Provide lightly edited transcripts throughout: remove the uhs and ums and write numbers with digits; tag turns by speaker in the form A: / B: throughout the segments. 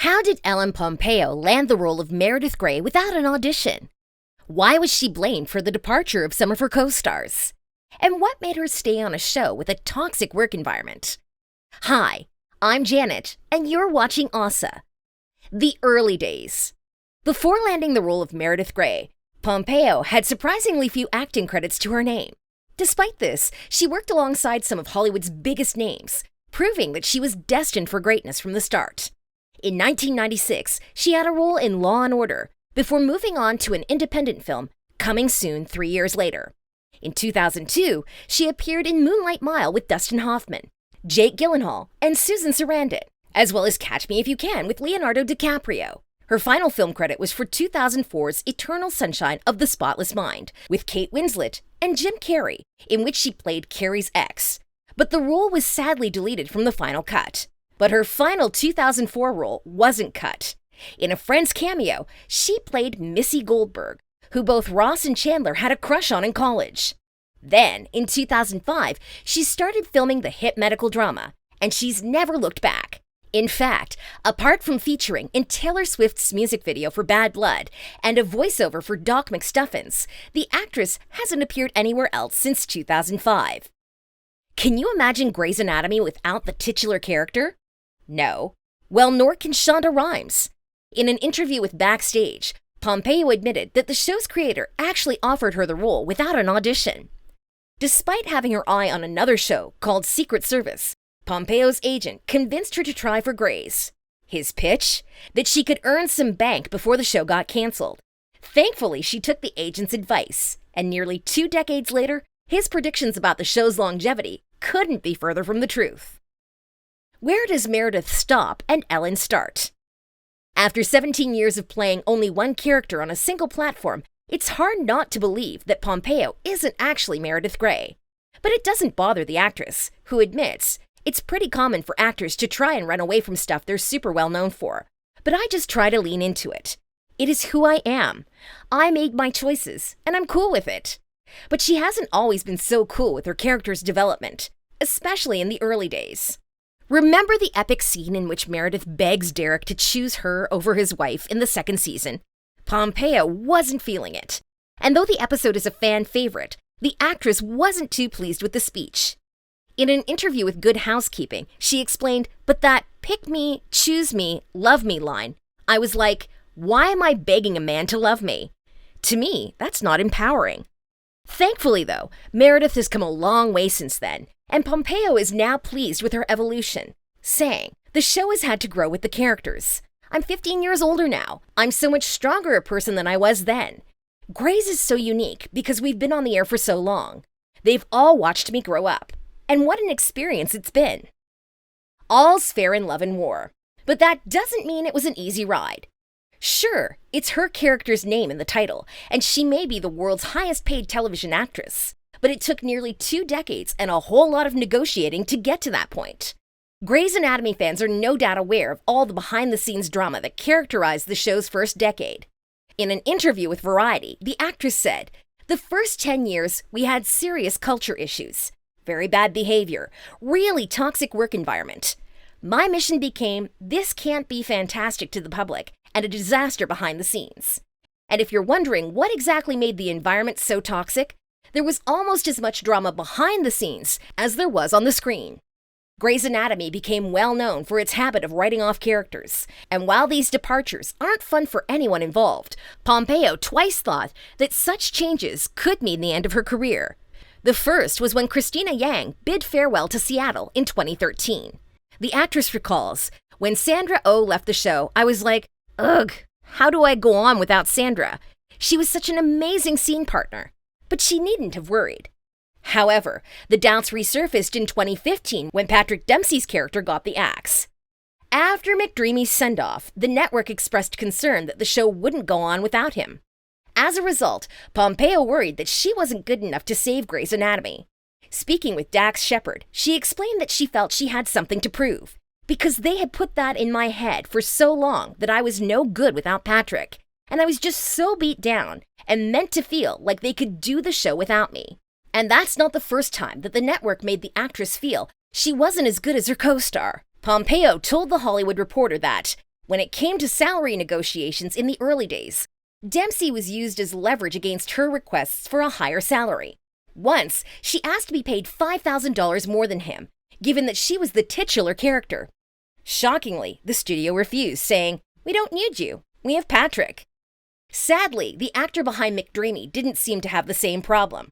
A: How did Ellen Pompeo land the role of Meredith Grey without an audition? Why was she blamed for the departure of some of her co-stars? And what made her stay on a show with a toxic work environment? Hi, I'm Janet, and you're watching OSSA. The early days. Before landing the role of Meredith Grey, Pompeo had surprisingly few acting credits to her name. Despite this, she worked alongside some of Hollywood's biggest names, proving that she was destined for greatness from the start. In 1996, she had a role in Law & Order, before moving on to an independent film, coming soon 3 years later. In 2002, she appeared in Moonlight Mile with Dustin Hoffman, Jake Gyllenhaal, and Susan Sarandon, as well as Catch Me If You Can with Leonardo DiCaprio. Her final film credit was for 2004's Eternal Sunshine of the Spotless Mind, with Kate Winslet and Jim Carrey, in which she played Carrey's ex. But the role was sadly deleted from the final cut. But her final 2004 role wasn't cut. In a Friends cameo, she played Missy Goldberg, who both Ross and Chandler had a crush on in college. Then, in 2005, she started filming the hit medical drama, and she's never looked back. In fact, apart from featuring in Taylor Swift's music video for Bad Blood and a voiceover for Doc McStuffins, the actress hasn't appeared anywhere else since 2005. Can you imagine Grey's Anatomy without the titular character? No. Well, nor can Shonda Rhimes. In an interview with Backstage, Pompeo admitted that the show's creator actually offered her the role without an audition. Despite having her eye on another show called Secret Service, Pompeo's agent convinced her to try for Grey's. His pitch? That she could earn some bank before the show got canceled. Thankfully, she took the agent's advice, and nearly 2 decades later, his predictions about the show's longevity couldn't be further from the truth. Where does Meredith stop and Ellen start? After 17 years of playing only one character on a single platform, it's hard not to believe that Pompeo isn't actually Meredith Grey. But it doesn't bother the actress, who admits, it's pretty common for actors to try and run away from stuff they're super well known for. But I just try to lean into it. It is who I am. I made my choices, and I'm cool with it. But she hasn't always been so cool with her character's development, especially in the early days. Remember the epic scene in which Meredith begs Derek to choose her over his wife in the second season? Pompeo wasn't feeling it. And though the episode is a fan favorite, the actress wasn't too pleased with the speech. In an interview with Good Housekeeping, she explained, but that pick me, choose me, love me line, I was like, why am I begging a man to love me? To me, that's not empowering. Thankfully, though, Meredith has come a long way since then, and Pompeo is now pleased with her evolution, saying, the show has had to grow with the characters. I'm 15 years older now. I'm so much stronger a person than I was then. Grey's is so unique because we've been on the air for so long. They've all watched me grow up. And what an experience it's been. All's fair in love and war. But that doesn't mean it was an easy ride. Sure, it's her character's name in the title, and she may be the world's highest paid television actress. But it took nearly 2 decades and a whole lot of negotiating to get to that point. Grey's Anatomy fans are no doubt aware of all the behind-the-scenes drama that characterized the show's first decade. In an interview with Variety, the actress said, the first 10 years, we had serious culture issues, very bad behavior, really toxic work environment. My mission became, this can't be fantastic to the public, and a disaster behind the scenes. And if you're wondering what exactly made the environment so toxic, there was almost as much drama behind the scenes as there was on the screen. Grey's Anatomy became well known for its habit of writing off characters, and while these departures aren't fun for anyone involved, Pompeo twice thought that such changes could mean the end of her career. The first was when Cristina Yang bid farewell to Seattle in 2013. The actress recalls, when Sandra Oh left the show, I was like, ugh, how do I go on without Sandra? She was such an amazing scene partner. But she needn't have worried. However, the doubts resurfaced in 2015 when Patrick Dempsey's character got the axe. After McDreamy's send-off, the network expressed concern that the show wouldn't go on without him. As a result, Pompeo worried that she wasn't good enough to save Grey's Anatomy. Speaking with Shepard, she explained that she felt she had something to prove, because they had put that in my head for so long that I was no good without Patrick, and I was just so beat down and meant to feel like they could do the show without me. And that's not the first time that the network made the actress feel she wasn't as good as her co-star. Pompeo told The Hollywood Reporter that, When it came to salary negotiations in the early days, Dempsey was used as leverage against her requests for a higher salary. Once, she asked to be paid $5,000 more than him, given that she was the titular character. Shockingly, the studio refused, saying, "We don't need you. We have Patrick." Sadly, the actor behind McDreamy didn't seem to have the same problem.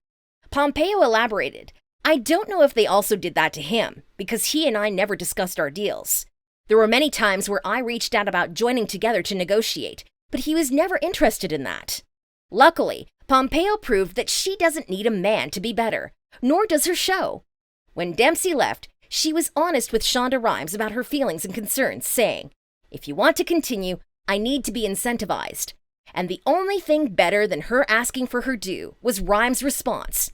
A: Pompeo elaborated, "I don't know if they also did that to him, because he and I never discussed our deals. There were many times where I reached out about joining together to negotiate, but he was never interested in that." Luckily, Pompeo proved that she doesn't need a man to be better, nor does her show. When Dempsey left, she was honest with Shonda Rhimes about her feelings and concerns, saying, "If you want to continue, I need to be incentivized." And the only thing better than her asking for her due was Rhimes' response.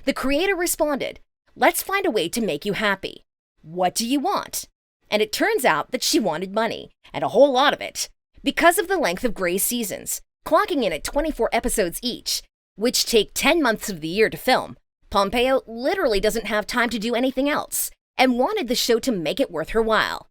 A: The creator responded, "Let's find a way to make you happy. What do you want?" And it turns out that she wanted money, and a whole lot of it. Because of the length of Grey's seasons, clocking in at 24 episodes each, which take 10 months of the year to film, Pompeo literally doesn't have time to do anything else, and wanted the show to make it worth her while.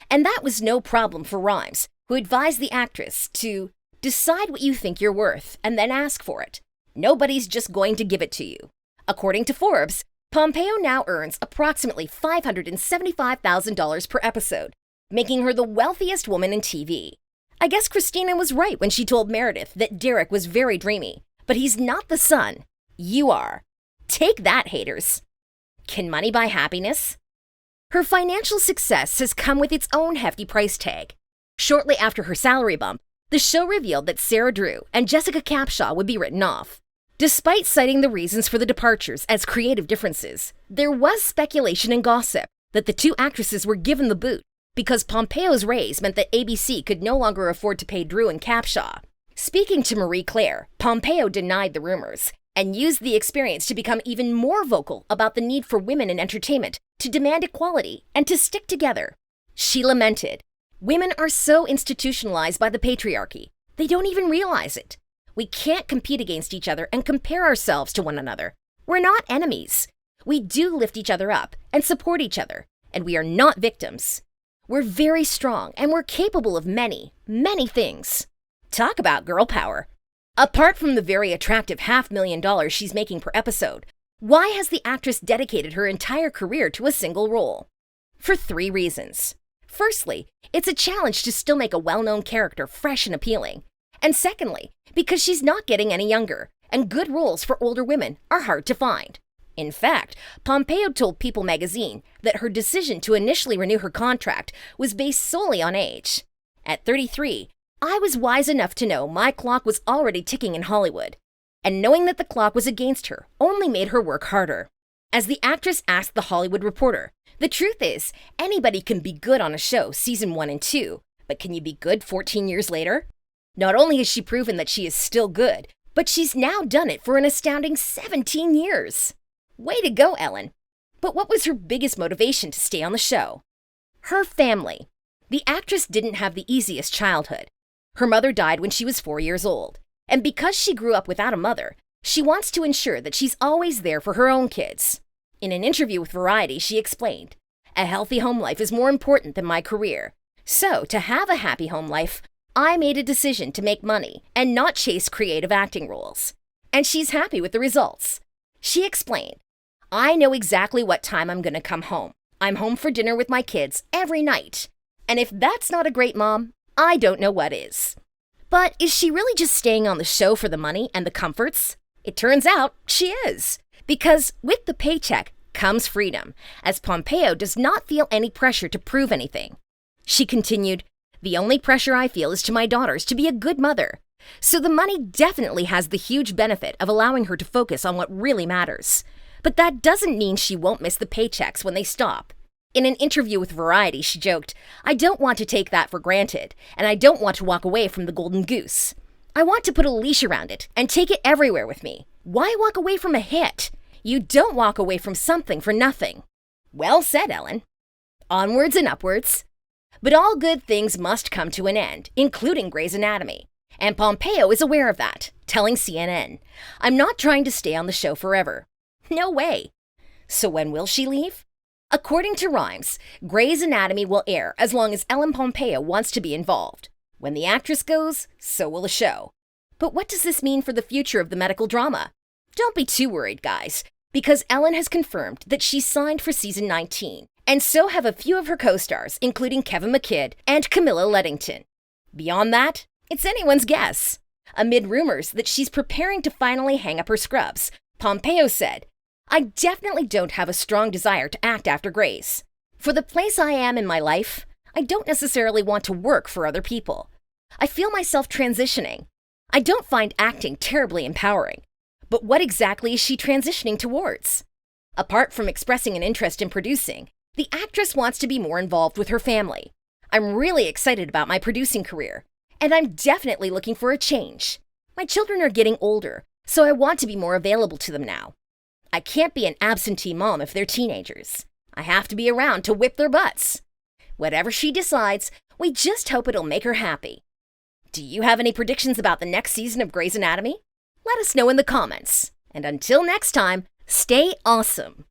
A: And that was no problem for Rhimes, who advised the actress to decide what you think you're worth and then ask for it. Nobody's just going to give it to you. According to Forbes, Pompeo now earns approximately $575,000 per episode, making her the wealthiest woman in TV. I guess Cristina was right when she told Meredith that Derek was very dreamy, but he's not the son. You are. Take that, haters. Can money buy happiness? Her financial success has come with its own hefty price tag. Shortly after her salary bump, the show revealed that Sarah Drew and Jessica Capshaw would be written off. Despite citing the reasons for the departures as creative differences, there was speculation and gossip that the two actresses were given the boot because Pompeo's raise meant that ABC could no longer afford to pay Drew and Capshaw. Speaking to Marie Claire, Pompeo denied the rumors and used the experience to become even more vocal about the need for women in entertainment to demand equality and to stick together. She lamented, "Women are so institutionalized by the patriarchy, they don't even realize it. We can't compete against each other and compare ourselves to one another. We're not enemies. We do lift each other up and support each other, and we are not victims. We're very strong and we're capable of many, many things." Talk about girl power. Apart from the very attractive $500,000 she's making per episode, why has the actress dedicated her entire career to a single role? For 3 reasons. Firstly, it's a challenge to still make a well-known character fresh and appealing. And secondly, because she's not getting any younger, and good roles for older women are hard to find. In fact, Pompeo told People magazine that her decision to initially renew her contract was based solely on age. At 33, I was wise enough to know my clock was already ticking in Hollywood, and knowing that the clock was against her only made her work harder. As the actress asked The Hollywood Reporter, "The truth is, anybody can be good on a show season 1 and 2, but can you be good 14 years later?" Not only has she proven that she is still good, but she's now done it for an astounding 17 years. Way to go, Ellen. But what was her biggest motivation to stay on the show? Her family. The actress didn't have the easiest childhood. Her mother died when she was 4 years old, and because she grew up without a mother, she wants to ensure that she's always there for her own kids. In an interview with Variety, she explained, "A healthy home life is more important than my career. So, to have a happy home life, I made a decision to make money and not chase creative acting roles." And she's happy with the results. She explained, "I know exactly what time I'm going to come home. I'm home for dinner with my kids every night. And if that's not a great mom, I don't know what is." But is she really just staying on the show for the money and the comforts? It turns out she is. Because with the paycheck comes freedom, as Pompeo does not feel any pressure to prove anything. She continued, "The only pressure I feel is to my daughters to be a good mother. So the money definitely has the huge benefit of allowing her to focus on what really matters. But that doesn't mean she won't miss the paychecks when they stop." In an interview with Variety, she joked, "I don't want to take that for granted, and I don't want to walk away from the golden goose. I want to put a leash around it and take it everywhere with me. Why walk away from a hit? You don't walk away from something for nothing." Well said, Ellen. Onwards and upwards. But all good things must come to an end, including Grey's Anatomy. And Pompeo is aware of that, telling CNN, "I'm not trying to stay on the show forever." No way. So when will she leave? According to Rhymes, Grey's Anatomy will air as long as Ellen Pompeo wants to be involved. When the actress goes, so will the show. But what does this mean for the future of the medical drama? Don't be too worried, guys, because Ellen has confirmed that she's signed for season 19, and so have a few of her co-stars, including Kevin McKidd and Camilla Leddington. Beyond that, it's anyone's guess. Amid rumors that she's preparing to finally hang up her scrubs, Pompeo said, "I definitely don't have a strong desire to act after Grey's. For the place I am in my life, I don't necessarily want to work for other people. I feel myself transitioning. I don't find acting terribly empowering. But what exactly is she transitioning towards? Apart from expressing an interest in producing, the actress wants to be more involved with her family. I'm really excited about my producing career, and I'm definitely looking for a change. My children are getting older, so I want to be more available to them now. I can't be an absentee mom if they're teenagers. I have to be around to whip their butts. Whatever she decides, we just hope it'll make her happy." Do you have any predictions about the next season of Grey's Anatomy? Let us know in the comments. And until next time, stay awesome.